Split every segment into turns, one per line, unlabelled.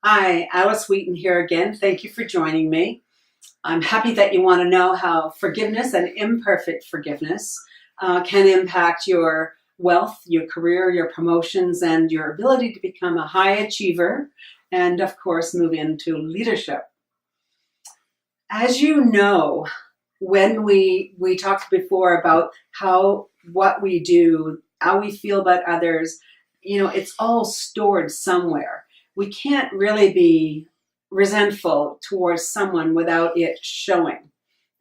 Hi, Alice Wheaton here again. Thank you for joining me. I'm happy that you want to know how forgiveness and imperfect forgiveness can impact your wealth, your career, your promotions, and your ability to become a high achiever and, of course, move into leadership. As you know, when we talked before about what we do, how we feel about others, it's all stored somewhere. We can't really be resentful towards someone without it showing.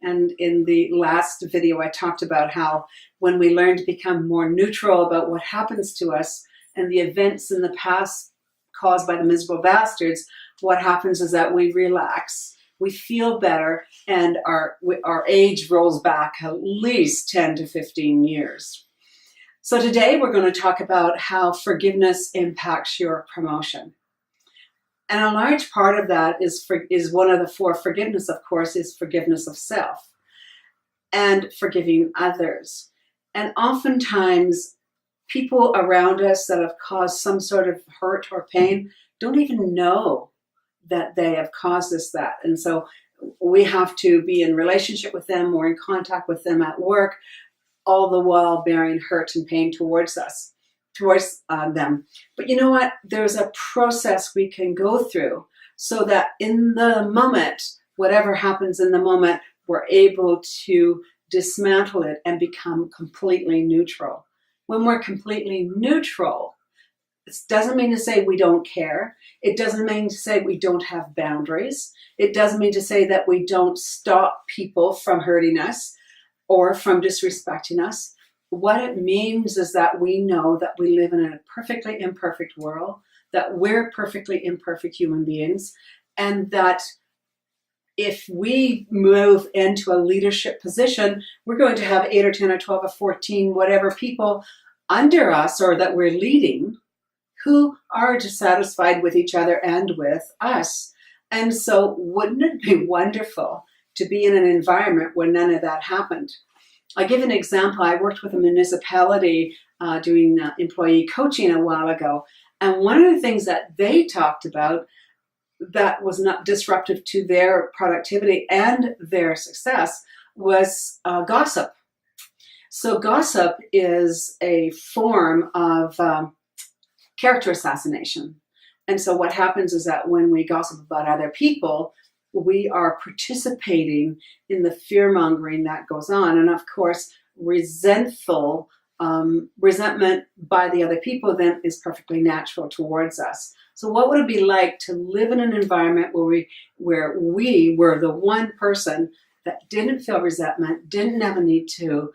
And in the last video, I talked about how when we learn to become more neutral about what happens to us and the events in the past caused by the miserable bastards, what happens is that we relax, we feel better, and our age rolls back at least 10 to 15 years. So today we're going to talk about how forgiveness impacts your promotion. And a large part of that is one of the four forgiveness, of course, is forgiveness of self and forgiving others. And oftentimes people around us that have caused some sort of hurt or pain don't even know that they have caused us that. And so we have to be in relationship with them or in contact with them at work, all the while bearing hurt and pain towards them. But you know what? There's a process we can go through so that in the moment, whatever happens in the moment, we're able to dismantle it and become completely neutral. When we're completely neutral, it doesn't mean to say we don't care. It doesn't mean to say we don't have boundaries. It doesn't mean to say that we don't stop people from hurting us or from disrespecting us. What it means is that we know that we live in a perfectly imperfect world, that we're perfectly imperfect human beings, and that if we move into a leadership position, we're going to have 8 or 10 or 12 or 14, whatever people under us or that we're leading who are dissatisfied with each other and with us. And so wouldn't it be wonderful to be in an environment where none of that happened? I give an example. I worked with a municipality doing employee coaching a while ago. And one of the things that they talked about that was not disruptive to their productivity and their success was gossip. So gossip is a form of character assassination. And so what happens is that when we gossip about other people, we are participating in the fear-mongering that goes on. And of course, resentment by the other people then is perfectly natural towards us. So what would it be like to live in an environment where we were the one person that didn't feel resentment, didn't have a need to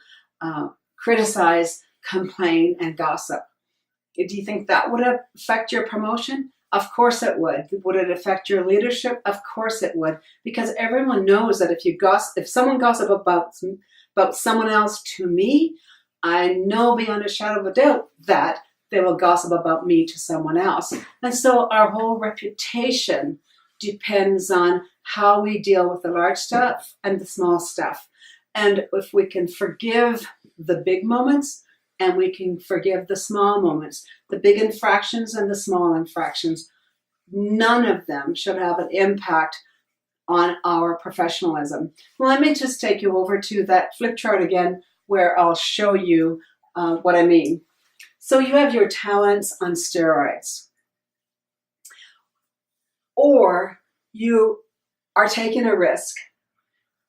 criticize, complain, and gossip? Do you think that would affect your promotion? Of course it would. Would it affect your leadership? Of course it would, because everyone knows that if someone gossip about someone else to me, I know beyond a shadow of a doubt that they will gossip about me to someone else. And so our whole reputation depends on how we deal with the large stuff and the small stuff. And if we can forgive the big moments, and we can forgive the small moments, the big infractions and the small infractions, none of them should have an impact on our professionalism. Well, let me just take you over to that flip chart again, where I'll show you what I mean. So you have your talents on steroids, or you are taking a risk.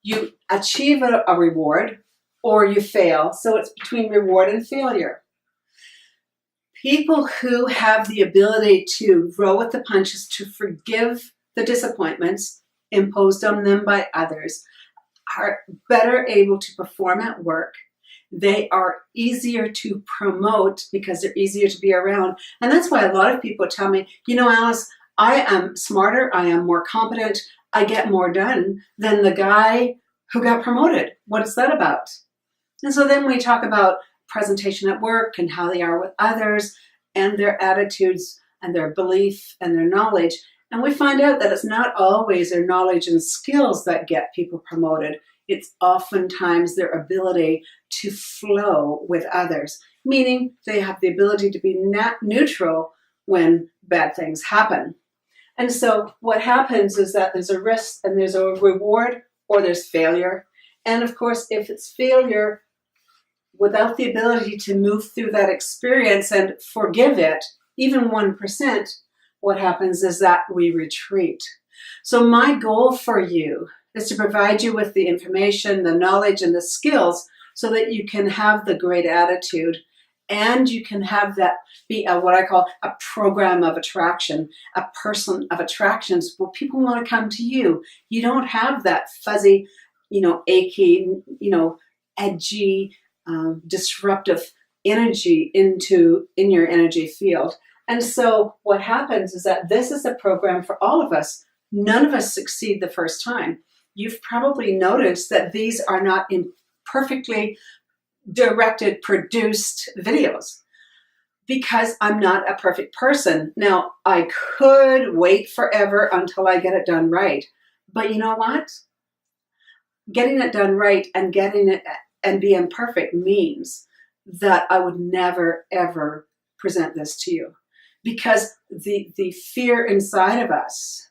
You achieve a reward, or you fail. So it's between reward and failure. People who have the ability to roll with the punches, to forgive the disappointments imposed on them by others, are better able to perform at work. They are easier to promote because they're easier to be around. And that's why a lot of people tell me, Alice, I am smarter, I am more competent, I get more done than the guy who got promoted. What is that about? And so then we talk about presentation at work and how they are with others and their attitudes and their belief and their knowledge. And we find out that it's not always their knowledge and skills that get people promoted. It's oftentimes their ability to flow with others, meaning they have the ability to be neutral when bad things happen. And so what happens is that there's a risk and there's a reward, or there's failure. And of course, if it's failure, without the ability to move through that experience and forgive it, even 1%, what happens is that we retreat. So my goal for you is to provide you with the information, the knowledge, and the skills so that you can have the great attitude, and you can have that be what I call a program of attraction, a person of attractions where people want to come to you. You don't have that fuzzy, achy, edgy, disruptive energy in your energy field. And so what happens is that this is a program for all of us. None of us succeed the first time. You've probably noticed that these are not perfectly directed, produced videos, because I'm not a perfect person. Now, I could wait forever until I get it done right. But you know what? Getting it done right and getting it and being perfect means that I would never, ever present this to you, because the fear inside of us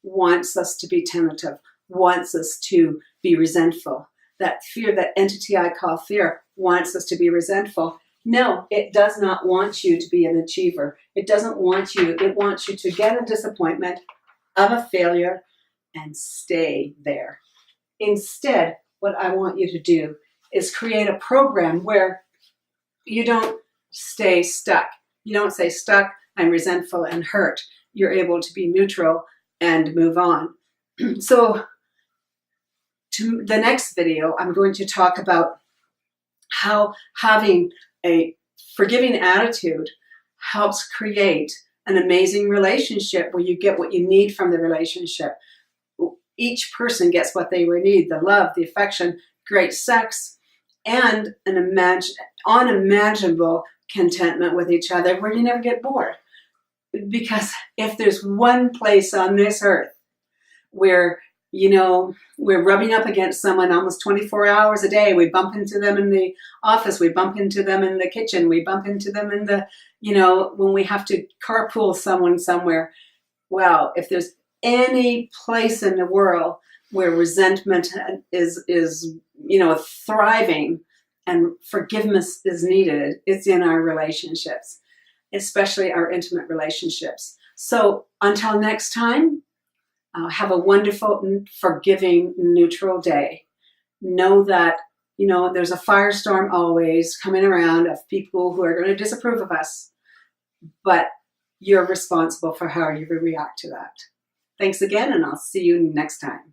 wants us to be tentative, wants us to be resentful. That fear, that entity I call fear, wants us to be resentful. No, it does not want you to be an achiever. It doesn't want you. It wants you to get a disappointment of a failure and stay there. Instead, what I want you to do is create a program where you don't stay stuck. You don't say stuck, I'm resentful and hurt. You're able to be neutral and move on. So to the next video, I'm going to talk about how having a forgiving attitude helps create an amazing relationship where you get what you need from the relationship. Each person gets what they need: the love, the affection, great sex, and an unimaginable contentment with each other where you never get bored. Because if there's one place on this earth where we're rubbing up against someone almost 24 hours a day. We bump into them in the office. We bump into them in the kitchen. We bump into them in the, when we have to carpool someone somewhere. Wow, if there's any place in the world where resentment is thriving and forgiveness is needed, it's in our relationships, especially our intimate relationships. So until next time, have a wonderful, forgiving, neutral day. Know that, there's a firestorm always coming around of people who are going to disapprove of us, but you're responsible for how you react to that. Thanks again, and I'll see you next time.